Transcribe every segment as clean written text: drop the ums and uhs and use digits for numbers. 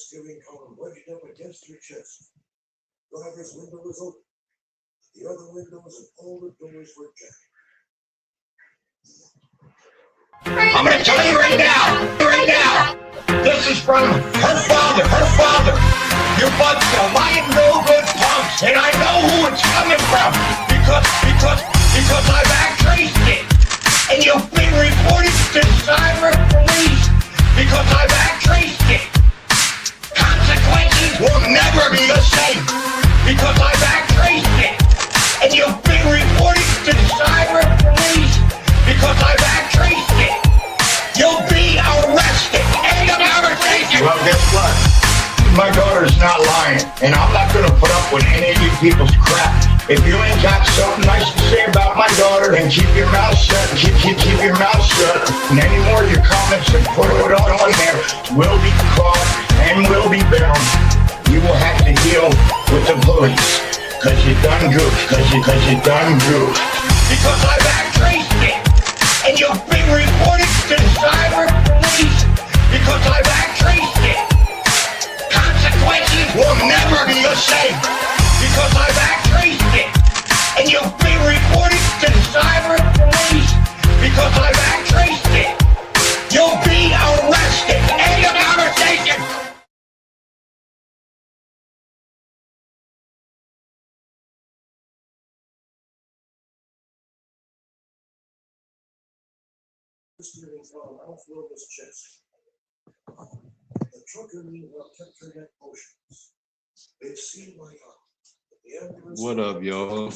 Thanksgiving column wedged up against your chest. Driver's window was open. The other windows and all the doors were jammed. I'm gonna tell you right now. This is from her father. You're a bunch of lying no good punks, and I know who it's coming from because I've traced it, and you've been reported to cyber police because I've traced it. Consequences will never be the same because I've traced it, and you've been reported to cyber police because I've traced it. You'll be arrested. End of conversation. Well, guess what? My daughter's not lying, and I'm not going to put up with any of you people's crap. If you ain't got something nice to say about my daughter, then keep your mouth shut. Keep your mouth shut. And any more of your comments and put it on there will be caught and will be bound. You will have to deal with the police, cause you done goofed. Cause you done goofed. Because I've traced it, and you've been reported to cyber police because I've traced it. Consequences will never be the same because I've traced it, and you've been reported to cyber police because I've traced it. You'll be arrested. End of conversation. Thanksgiving column Ralph Wilbur's chest. The trucker meanwhile kept her neck motionless. They've seen my arm. The ambulance. What up, y'all?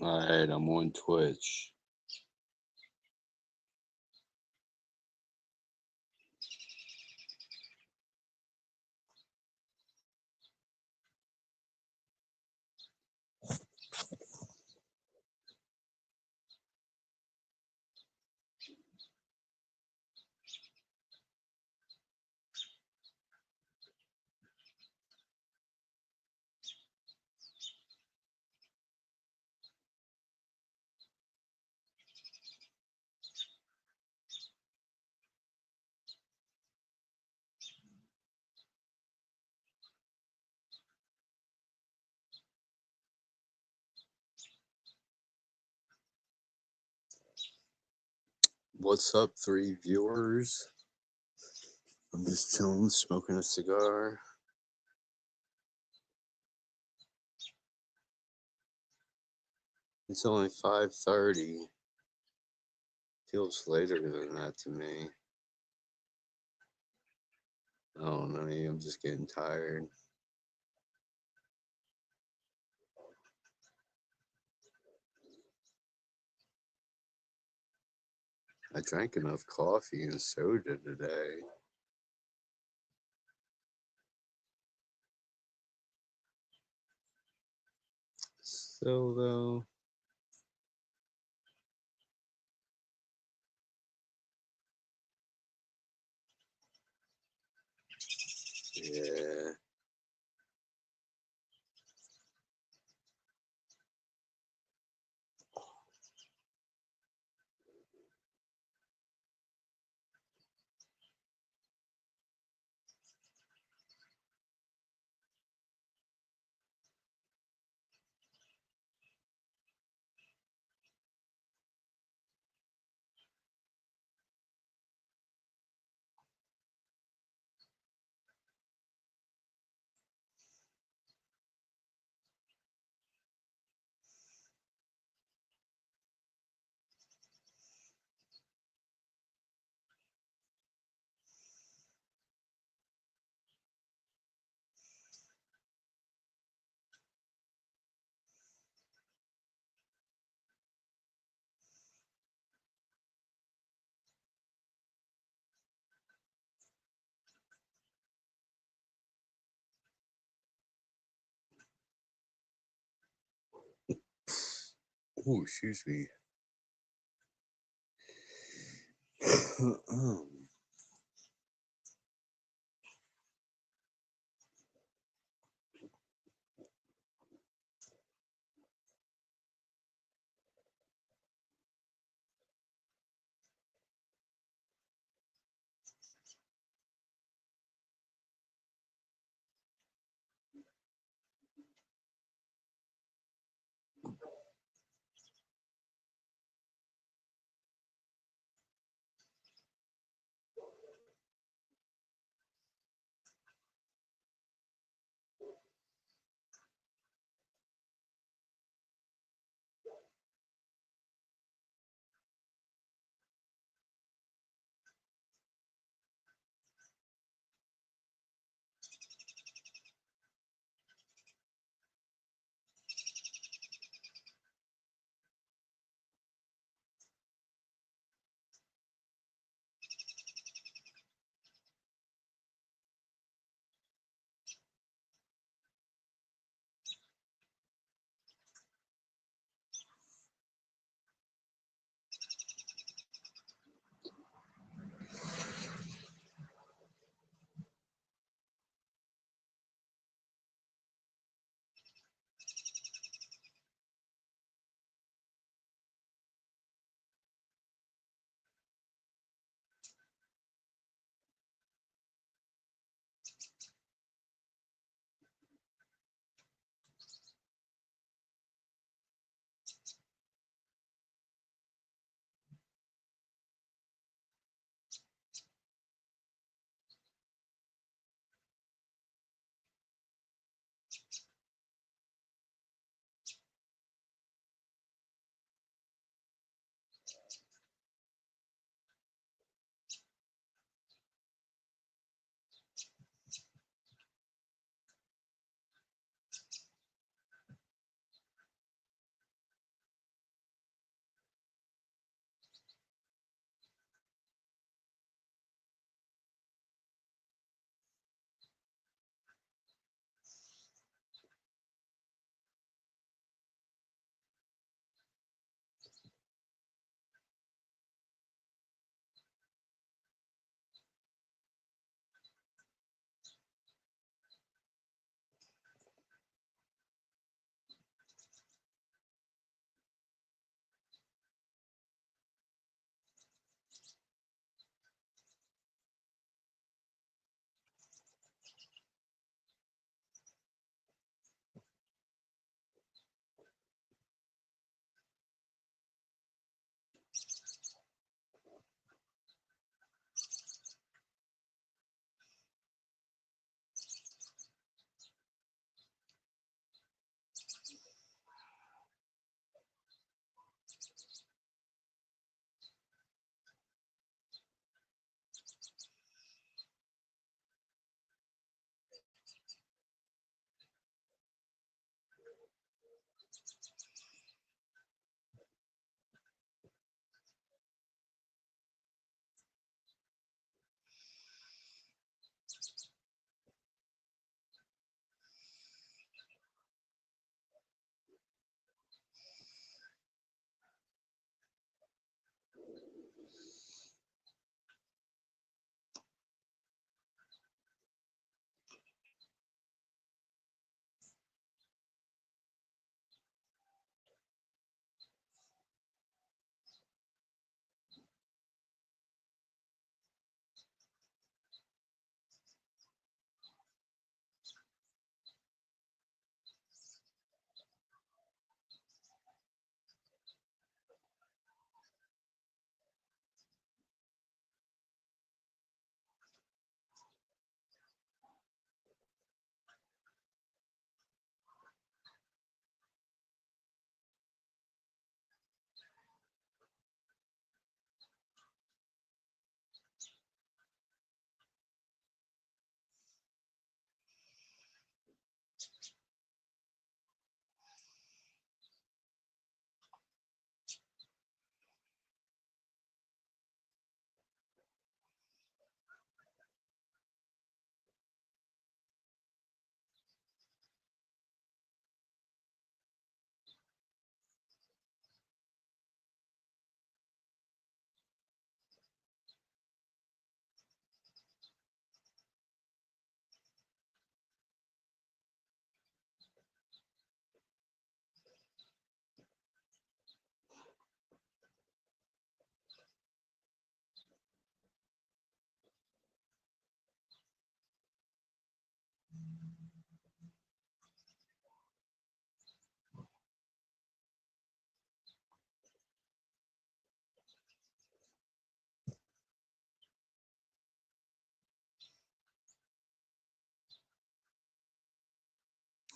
All right, I'm on Twitch. What's up, 3 viewers? I'm just chilling, smoking a cigar. It's only 5:30. Feels later than that to me. I don't know, I'm just getting tired. I drank enough coffee and soda today. Still though, yeah. Oh, excuse me.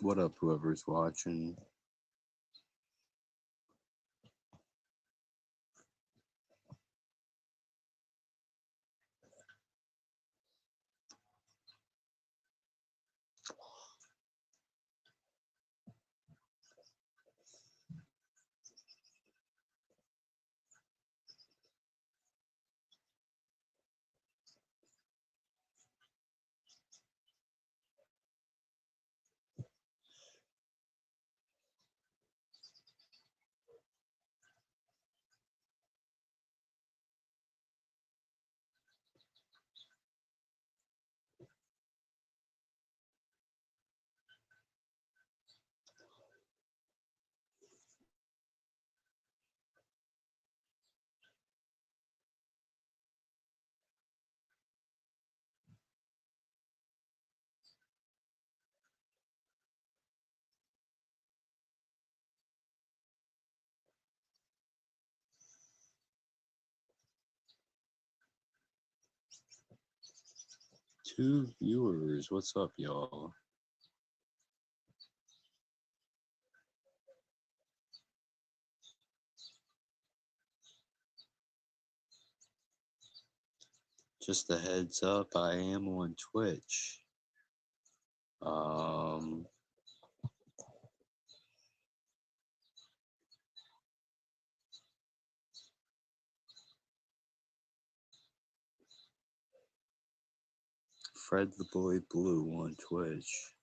What up, whoever's watching? Two viewers. What's up, y'all? Just a heads up, I am on Twitch. Fred the Boy Blue on Twitch.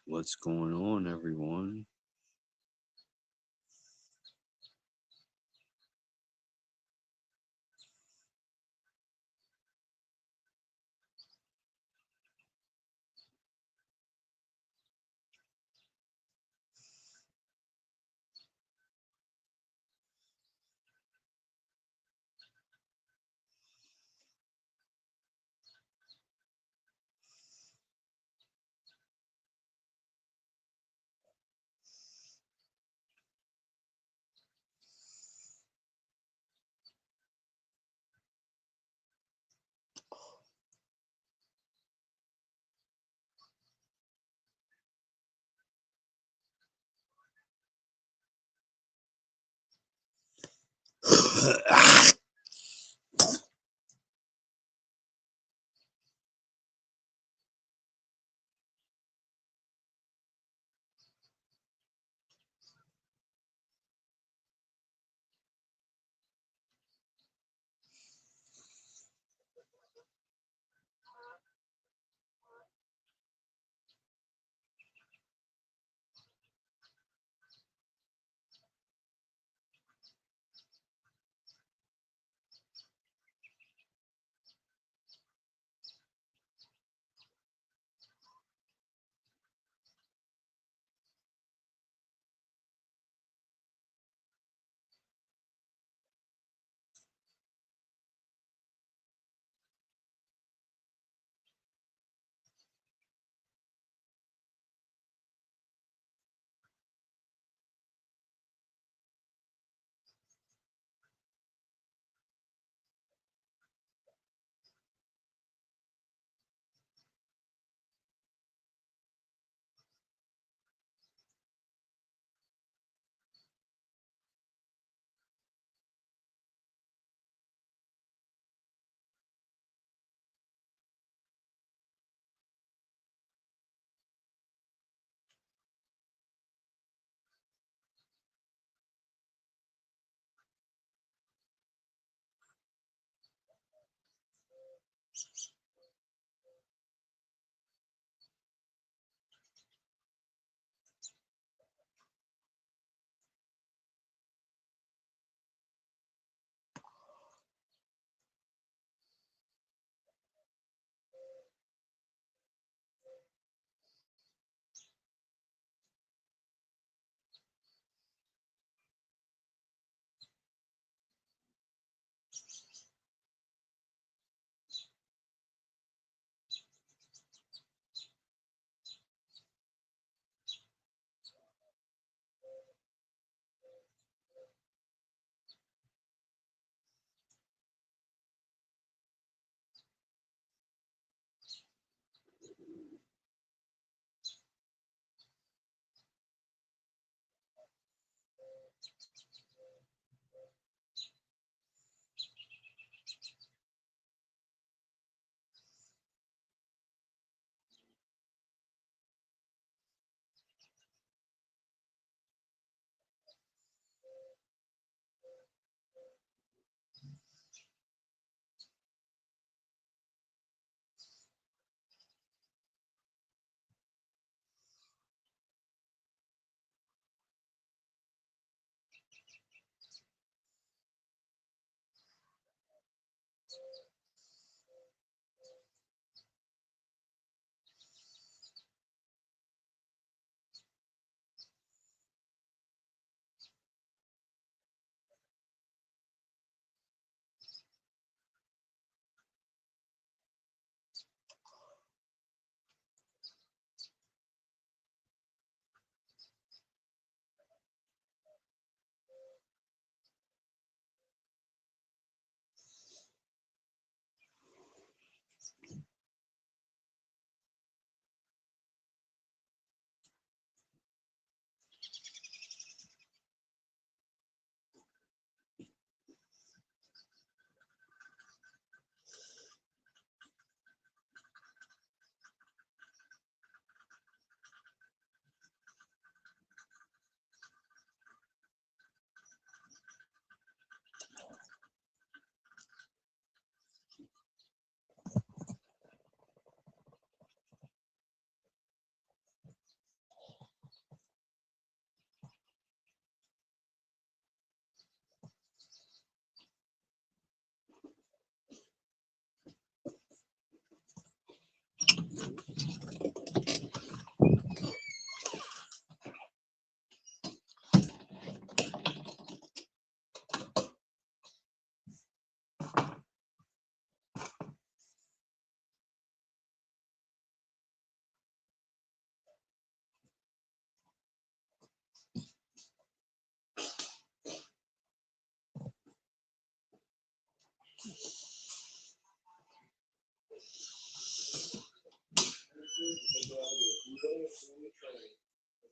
What's going on, everyone?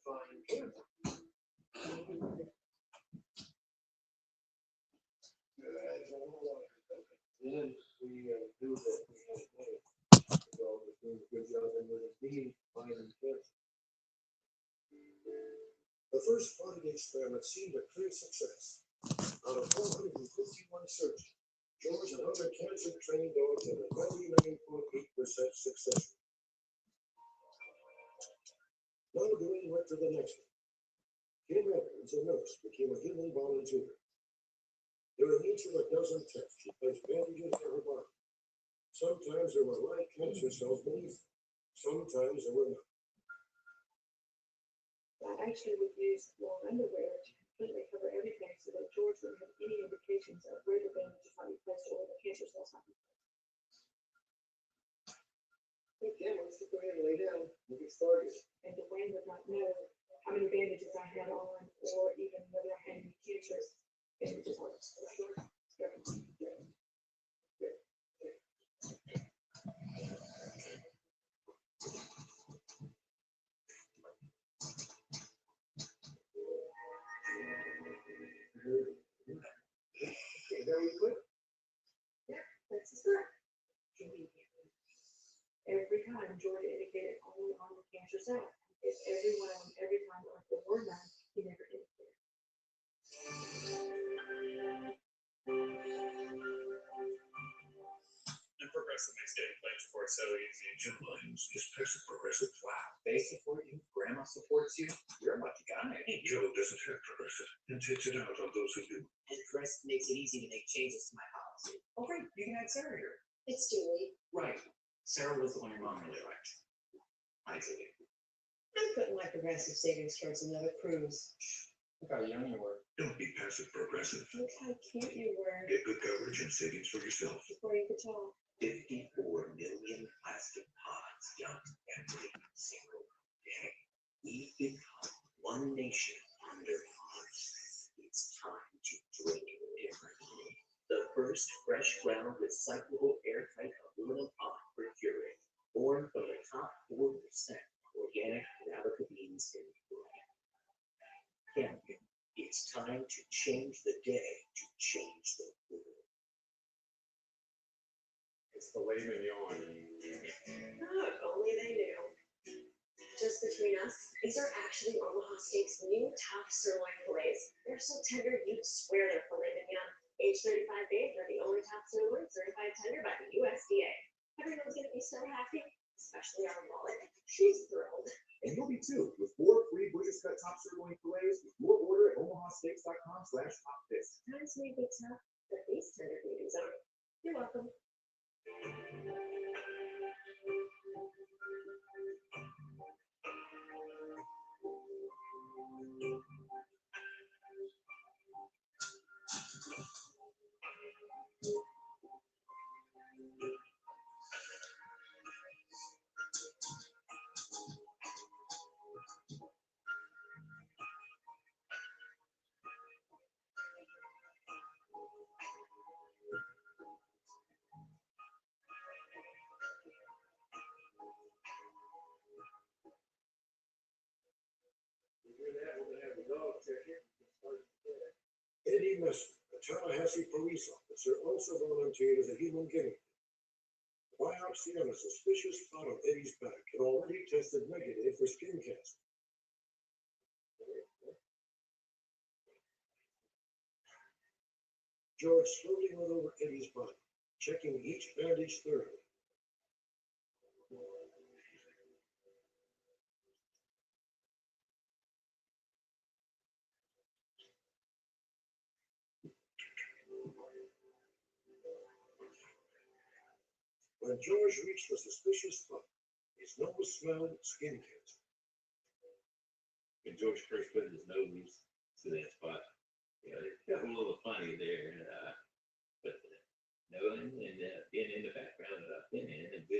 fine camera. Then we do that. So we're doing a good job in with the fine and good. The first part of the experiment seemed a clear success. Out of 451 searches, George and other cancer-trained dogs had a 99.8% success. Now Dwayne went to the next one. Kim Evans, a nurse, became a human volunteer. During each of a dozen tests, she placed bandages on her body. Sometimes there were live cancer cells beneath, sometimes there were not. I actually would use long underwear to completely cover everything so that George wouldn't have any indications of where the bandages might be placed or where the cancer cells might be placed. Okay, let's go ahead and lay down. We'll get started. And Dwayne would not know how many bandages I had on or even whether I had any cancerous bandages on. Okay, there we go. Yeah, that's the start. Every time George indicated only on the cancer cell. If every one of them, every time like the word none, he never indicated. And Progressive makes getting claims for it so easy. Jim Lyons is passive progressive. Wow. They support you, grandma supports you, you're a lucky guy. Joe doesn't have progressive and takes it out on those who do. And Progressive makes it easy to make changes to my policy. Oh, great, you can add Sarah here. It's Julie. Right, Sarah was the one your mom really liked. I take it. I'm putting my Progressive savings towards another cruise. Look how young you were. Don't be passive progressive. Look how cute you were Get good coverage and savings for yourself. before you could talk. 54 million plastic pods dumped every single day. We've become one nation under ice. It's time to drink differently. The first fresh ground recyclable airtight aluminum pod for Keurig, born from the top 4% organic Arabica beans in the world. Camping, it's time to change the day to change the world. It's the filet mignon. Oh, if only they knew. Just between us, these are actually Omaha Steaks' new top sirloin fillets. They're so tender, you'd swear they're filet mignon. Age 35 days, they're the only top sirloin certified tender by the USDA. Everyone's gonna be so happy, especially our wallet. She's thrilled. And you'll be too, with 4 free Butcher's Cut top sirloin fillets with your order at omahasteaks.com/hotfix. Times may be tough, but these tender beauties aren't. You're welcome. Eddie Messer, a Tallahassee police officer, also volunteered as a human guinea pig. Biopsy on a suspicious spot on Eddie's back had already tested negative for skin cancer. George slowly went over Eddie's body, checking each bandage thoroughly. When George reached the suspicious spot, his nose smelled skin cancer. When George first put his nose to that spot, it felt a little funny there. But knowing and being in the background that I've been in and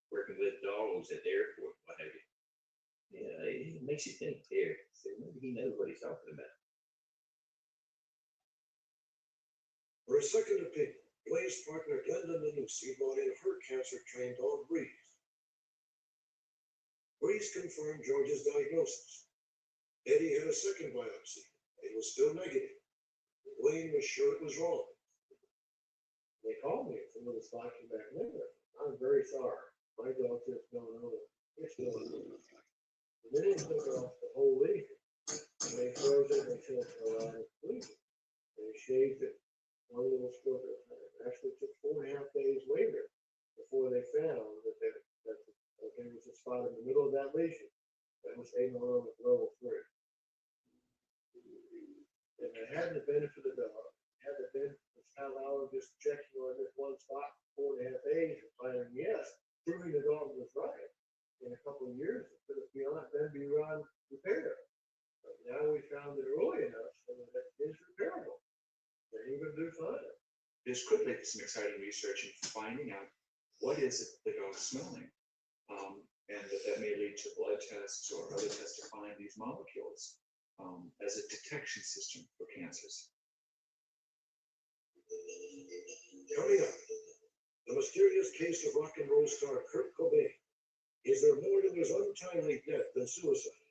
working with dogs at the airport, what have you, it makes you think there. So maybe he knows what he's talking about. For a second opinion, Blaze partner Glenda Manussi brought in her cancer-trained dog, Breeze. Breeze confirmed George's diagnosis Eddie had a second biopsy. It was still negative. Wayne was sure it was wrong. They called me from the spot came back later. I'm very sorry. My dog just don't know that it's going on. They didn't take off the whole lesion. And they froze it and they said, oh, I'm bleeding. They shaved it one little stroke at a time. Actually, it took 4.5 days later before they found that there was a spot in the middle of that lesion that was adenoma level 3. And I had the benefit of the pathologist checking on this one spot for 4.5 days and finding yes, proving the dog was right. In a couple of years, it could have been beyond repair. But now we found it early enough so that it is repairable. They're even do fine. This could lead to some exciting research in finding out what is it the dog's smelling. And that may lead to blood tests or other tests to find these molecules as a detection system for cancers. Coming up, the mysterious case of rock and roll star Kurt Cobain. Is there more to his untimely death than suicide?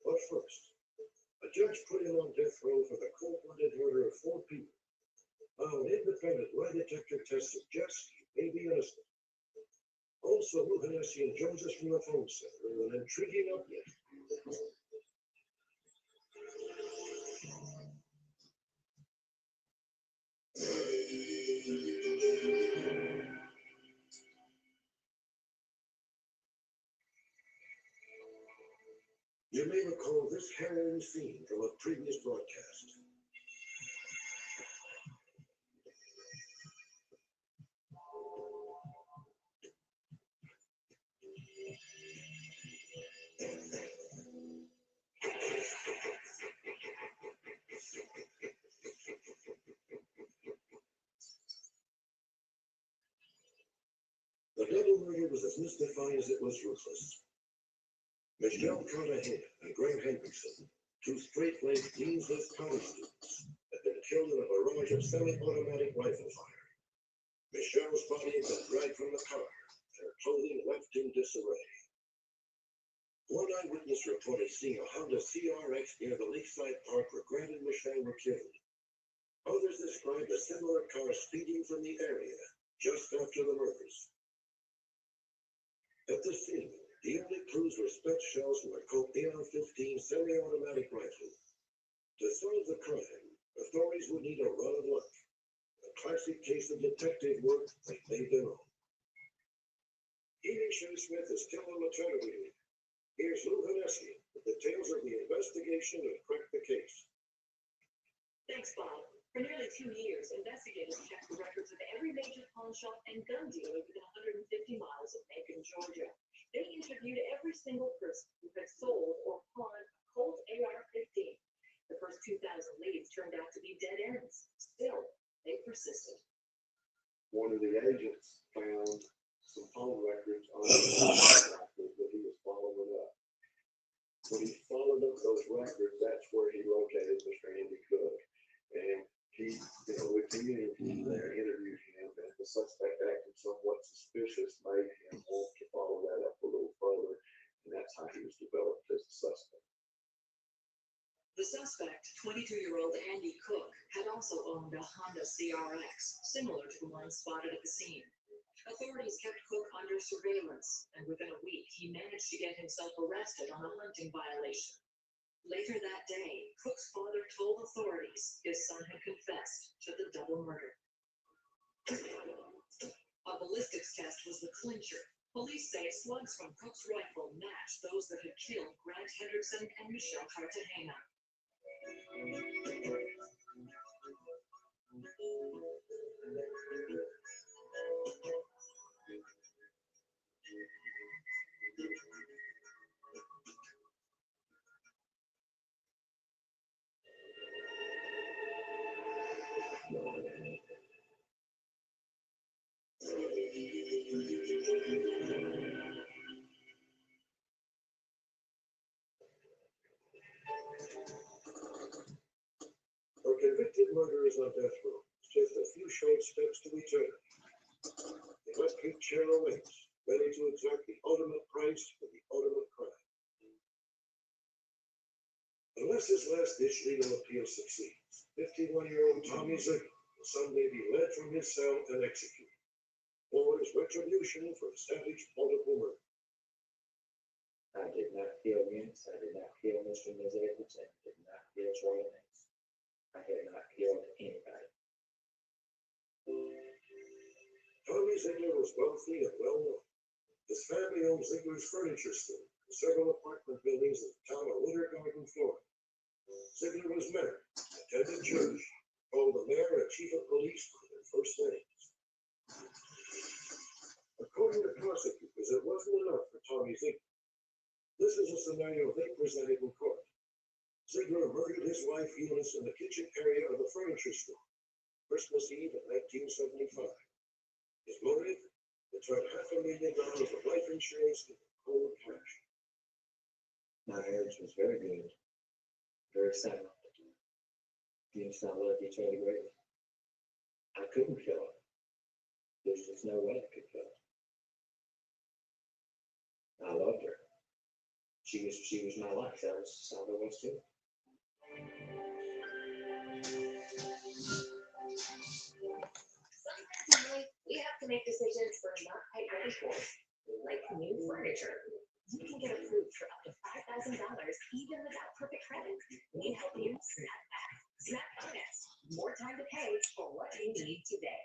But first, a judge put him on death row for the cold-blooded murder of 4 people. Now, an independent lie detector test suggests he may be innocent. Also, Lou Hennessy and Jones's from the phone center with an intriguing update. You may recall this harrowing scene from a previous broadcast. The double murder was as mystifying as it was ruthless. Michelle Cartagena and Greg Hendrickson, 2 straight-laced Dean's List college students, had been killed in a barrage of semi-automatic rifle fire. Michelle's body had been dragged from the car, and her clothing left in disarray. One eyewitness reported seeing a Honda CRX near the Lakeside Park where Grant and Michelle were killed. Others described a similar car speeding from the area just after the murders. At the scene, the only clues were spent shells from a Colt AR-15 semi-automatic rifle. To solve the crime, authorities would need a run of luck. A classic case of detective work they made their own. Amy Shea Smith is still on maternity leave. Here's Lou Hennessy with the details of the investigation and crack the case. Thanks, Bob. For nearly 2 years, investigators checked the records of every major pawn shop and gun dealer within 150 miles of Macon, Georgia. They interviewed every single person who had sold or pawned a Colt AR-15. The first 2,000 leads turned out to be dead ends. Still, they persisted. One of the agents found some phone records on the records that he was following up. When he followed up those records, that's where he located Mr. Andy Cook. And he, with the interview there, interviewed him, and the suspect acted somewhat suspicious, made him want to follow that up a little further, and that's how he was developed as a suspect. The suspect, 22-year-old Andy Cook, had also owned a Honda CRX, similar to the one spotted at the scene. Authorities kept Cook under surveillance, and within a week, he managed to get himself arrested on a hunting violation. Later that day, Cook's father told authorities his son had confessed to the double murder. A ballistics test was the clincher. Police say slugs from Cook's rifle matched those that had killed Grant Hendrickson and Michelle Cartagena. A convicted murderers on death row. It's just a few short steps to eternity. The electric chair awaits, ready to exact the ultimate price for the ultimate crime. Unless his last-ditch legal appeal succeeds, 51-year-old Tommy Ziegler will someday be led from his cell and executed, or as retribution for his savage multiple murder. I did not kill Eunice, I did not kill Mr. and Ms. Edwards, and did not kill Troy Mays. I had not killed anybody. Tommy Ziegler was wealthy and well-known. His family owned Ziegler's Furniture Store and several apartment buildings in the town of Winter Garden, Florida. Ziegler was married, attended church, called the mayor and chief of police by their first names. According to prosecutors, it wasn't enough for Tommy Ziegler. This is a scenario they presented in court. Ziegler murdered his wife Eunice in the kitchen area of the furniture store, Christmas Eve of 1975. His motive? To turn $500,000 of life insurance into cold cash. My marriage was very good, very sound. Eunice and I loved each other greatly. I couldn't kill her. There's just no way I could kill her. I loved her. She was my life. That was all there was to it. Sometimes in life, we have to make decisions we're not quite ready for, like new furniture. You can get approved for up to $5,000 even without perfect credit. Need help you? Snap back. Snap Finance. More time to pay for what you need today.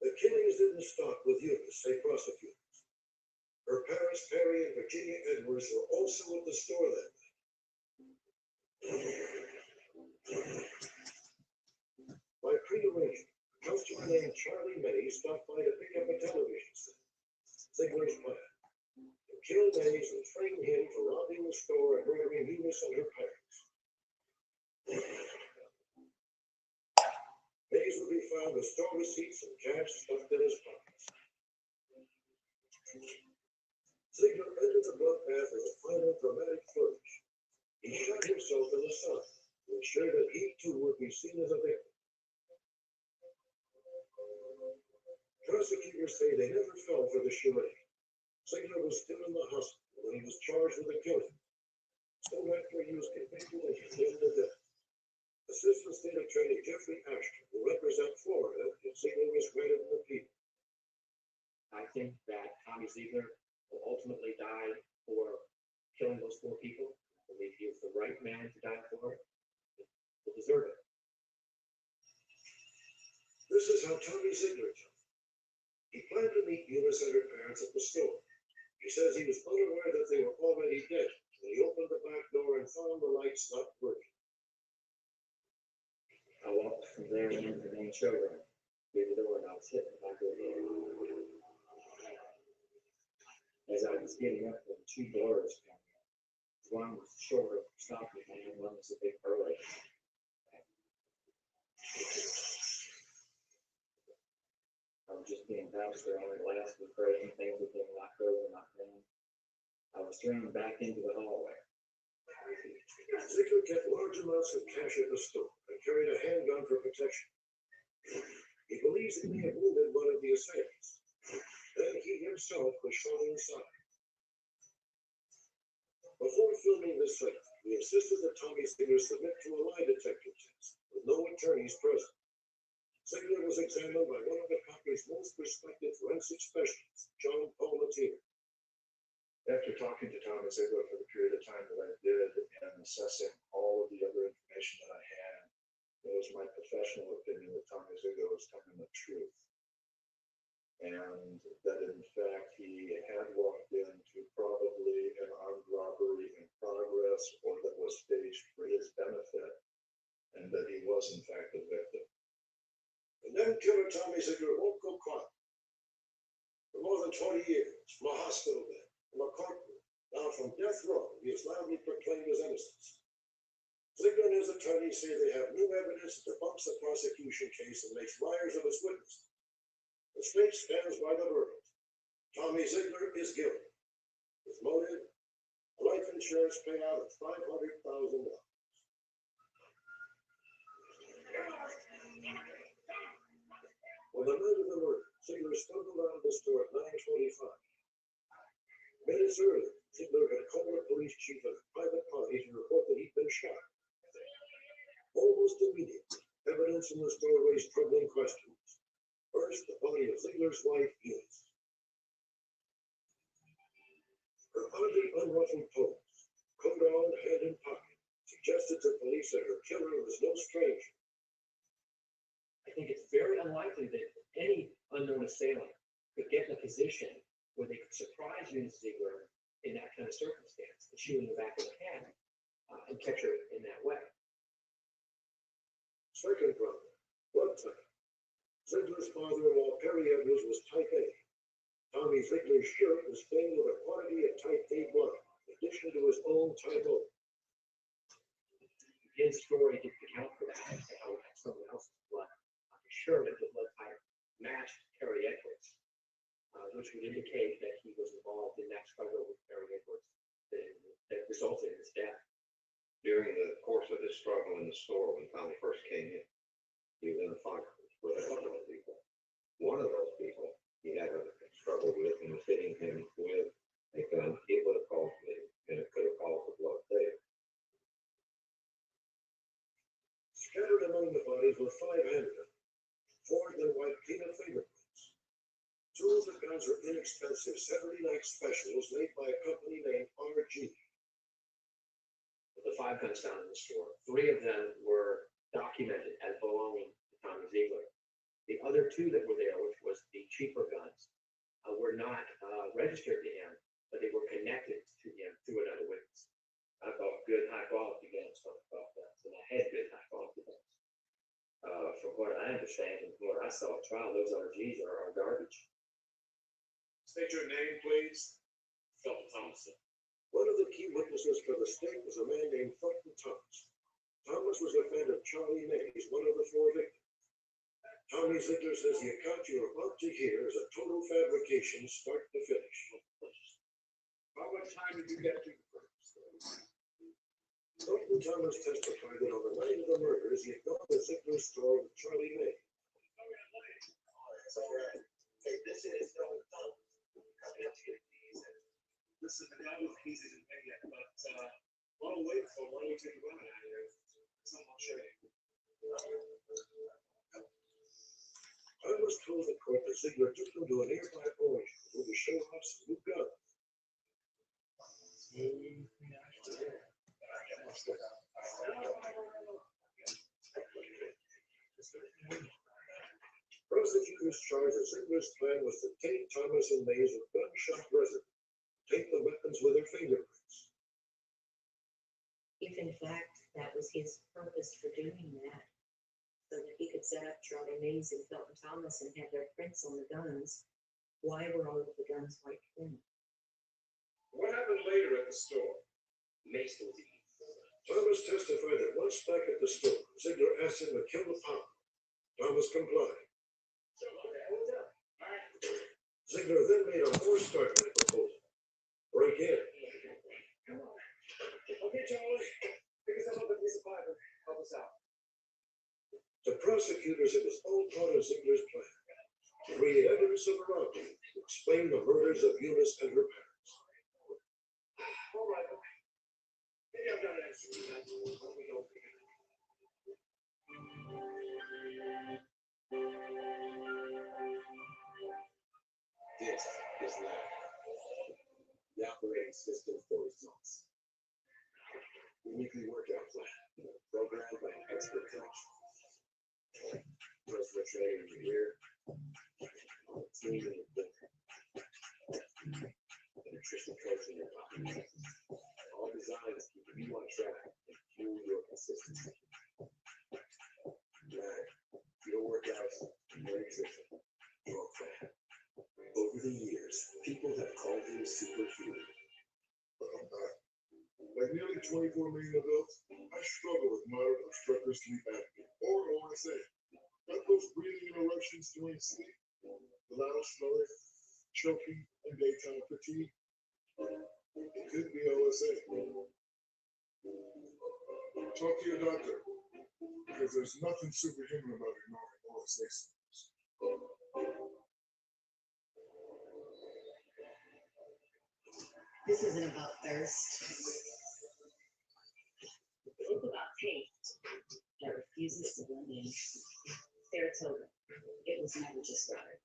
The killings didn't stop with Eunice, say prosecutors. Her parents, Perry and Virginia Edwards, were also at the store that night. By prearrangement, a customer named Charlie Mays stopped by to pick up a television set. Ziegler's plan: to kill Mays and frame him for robbing the store and murdering Eunice and her parents. Mays would be found with store receipts and cash stuffed in his pockets. Ziegler entered the bloodbath with a final dramatic flourish. He shot himself in the sun to ensure that he too would be seen as a victim. Prosecutors say they never fell for the charade. Ziegler was still in the hospital when he was charged with the killing. Soon after, he was convicted and condemned to death. Assistant State Attorney Jeffrey Ashton will represent Florida if Ziegler was granted an appeal. I think that Tommy Ziegler will ultimately die for killing those 4 people. I believe he was the right man to die for it. He'll deserve it. This is how Tommy Ziegler told it. He planned to meet Eunice and her parents at the store. He says he was unaware that they were already dead when he opened the back door and found the lights not working. I walked from there into the main showroom, through the door, and I was hit by a good hit. as I was getting up, there were two blurs coming up. One was shorter, stocky, and one was a big burly. I was just being bounced around, the glass was breaking, things were being knocked over, knocked down. I was thrown back into the hallway. Ziegler kept large amounts of cash at the store and carried a handgun for protection. He believes he may have wounded one of the assailants. Then he himself was shot inside. Before filming this segment, we insisted that Tommy Ziegler submit to a lie detector test with no attorneys present. Ziegler was examined by one of the country's most respected forensic specialists, John Paul Latino. After talking to Tommy Ziegler for the period of time that I did and assessing all of the other information that I had, it was my professional opinion that Tommy Ziegler was telling the truth. And that in fact, he had walked into probably an armed robbery in progress or that was staged for his benefit, and that he was in fact a victim. And then killer Tommy Ziegler won't go quiet. For more than 20 years, from a hospital bed, from a courtroom, now from death row, he has loudly proclaimed his innocence. Ziegler and his attorneys say they have new evidence that debunks the prosecution case and makes liars of its witnesses. The state stands by the verdict. Tommy Ziegler is guilty. His motive, a life insurance payout of $500,000. On the night of the murder, Ziegler stumbled out of the store at 9:25. Minutes earlier, Ziegler had called the police chief at a private party to report that he'd been shot. Almost immediately, evidence in the store raised troubling questions. First, the body of Ziegler's wife, Eunice. Her oddly unruffled pose, coat on, hand in pocket, suggested to police that her killer was no stranger. I think it's very unlikely that any unknown assailant could get in a position where they could surprise Eunice Ziegler in that kind of circumstance, and shoot in the back of the head and catch her in that way. Second problem, blood type. Ziegler's father-in-law, Perry Edwards, was type A. Tommy Ziegler's shirt was stained with a quantity of type A blood, in addition to his own type O. His story didn't account for that, and how he had someone else's blood on his shirt, and the blood type matched Perry Edwards, which would indicate that he was involved in that struggle with Perry Edwards that resulted in his death. During the course of his struggle in the store when Tommy first came in, he was in a fight with a couple of people. One of those people he had a struggle with and was hitting him with a gun. It would have caused bleeding, and it could have caused the blood there. Scattered among the bodies were 5 handguns, forged and white peanut fingerprints. 2 of the guns were inexpensive Saturday night specials made by a company named RG. The 5 guns found in the store, 3 of them were documented as belonging to Tommy Ziegler. The other 2 that were there, which was the cheaper guns, were not registered to him, but they were connected to him through another witness. I bought good, high quality guns from guns, and I had good, high quality guns. From what I understand and from what I saw at trial, those RGs are garbage. State your name, please. Felton Thompson. One of the key witnesses for the state was a man named Felton Thomas. Thomas was a friend of Charlie Mays, one of the 4 victims. Tommy Ziegler says the account you're about to hear is a total fabrication, start to finish. How much time did you get to first? Felton Thomas testified that on the night of the murders, he had gone to Ziegler's store with Charlie Mays. It's all right. Hey, this is Felton Thomas. Coming up to get these. This is the guy with pieces and yet, but while we wait for one, we take a women out of here. Someone will show you. I was told the court that Ziegler took them to a nearby orange grove to show off some new guns. Prosecutors charged that Ziegler's plan was to taint Thomas and Mays with gunshot residue, taint the weapons with their fingerprints. If in fact that was his purpose for doing that, so that he could set up Charlie Mays and Felton Thomas and have their prints on the guns, why were all of the guns white clean? What happened later at the store? Mason's Eve. Thomas testified that once back at the store, Ziegler asked him to kill the power. Thomas complied. Ziegler then made a more startling proposal. Break in. Come on. Okay, Charlie. Pick us up a piece of fiber. Help us out. The prosecutors, it was all part of Ziegler's plan to create evidence of a robbery to explain the murders of Eunice and her parents. All right. Maybe I've got an answer to that. But we don't figure it out. This is lab. The operating system for results. Uniquely workout plan, programmed by an expert coach. Personal trainer in your ear, team in your book, a nutrition coach in your pocket. All designed to keep you on track and fuel your consistency. Lab, your workouts, your nutrition, your plan. Over the years, people have called him superhuman. But I'm not. Like nearly 24 million adults, I struggle with moderate obstructive sleep apnea, or OSA. Got those breathing interruptions during sleep, loud snoring, choking, and daytime fatigue. It could be OSA. Talk to your doctor, because there's nothing superhuman about ignoring OSA symptoms. This isn't about thirst. It's about taste that refuses to blend in. Saratoga. It was never just water.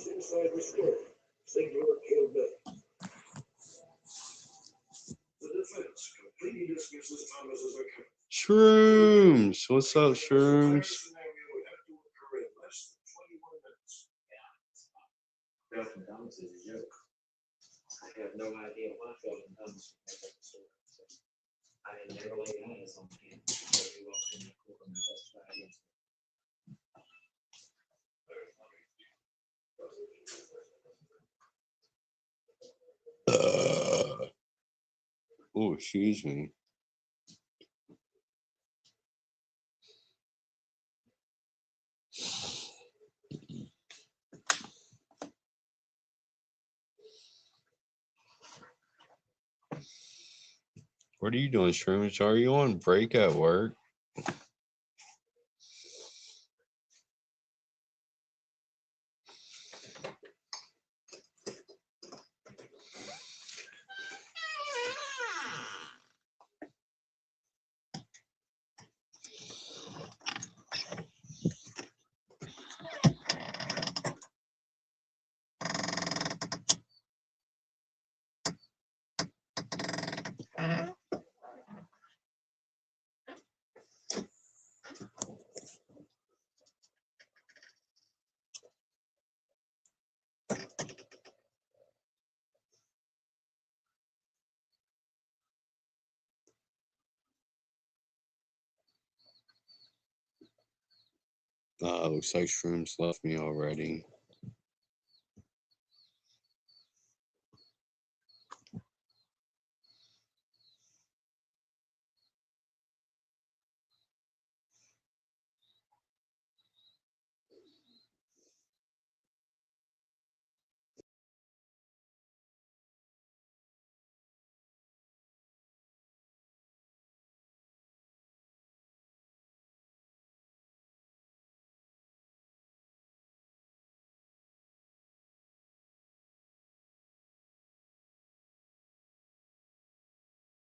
Inside the store, Ziegler killed Bill. The defense completely dismisses Thomas as a killer. Shrooms. What's up, Shrooms? Scenario would have to occur in less than 21 minutes. Felton Thomas is a joke. I have no idea why Felton Thomas would make up the story. I had never laid eyes on him before he walked in the courtroom and testified against me. Oh, excuse me. What are you doing, Shrooms? Are you on break at work? Looks like Shrooms left me already.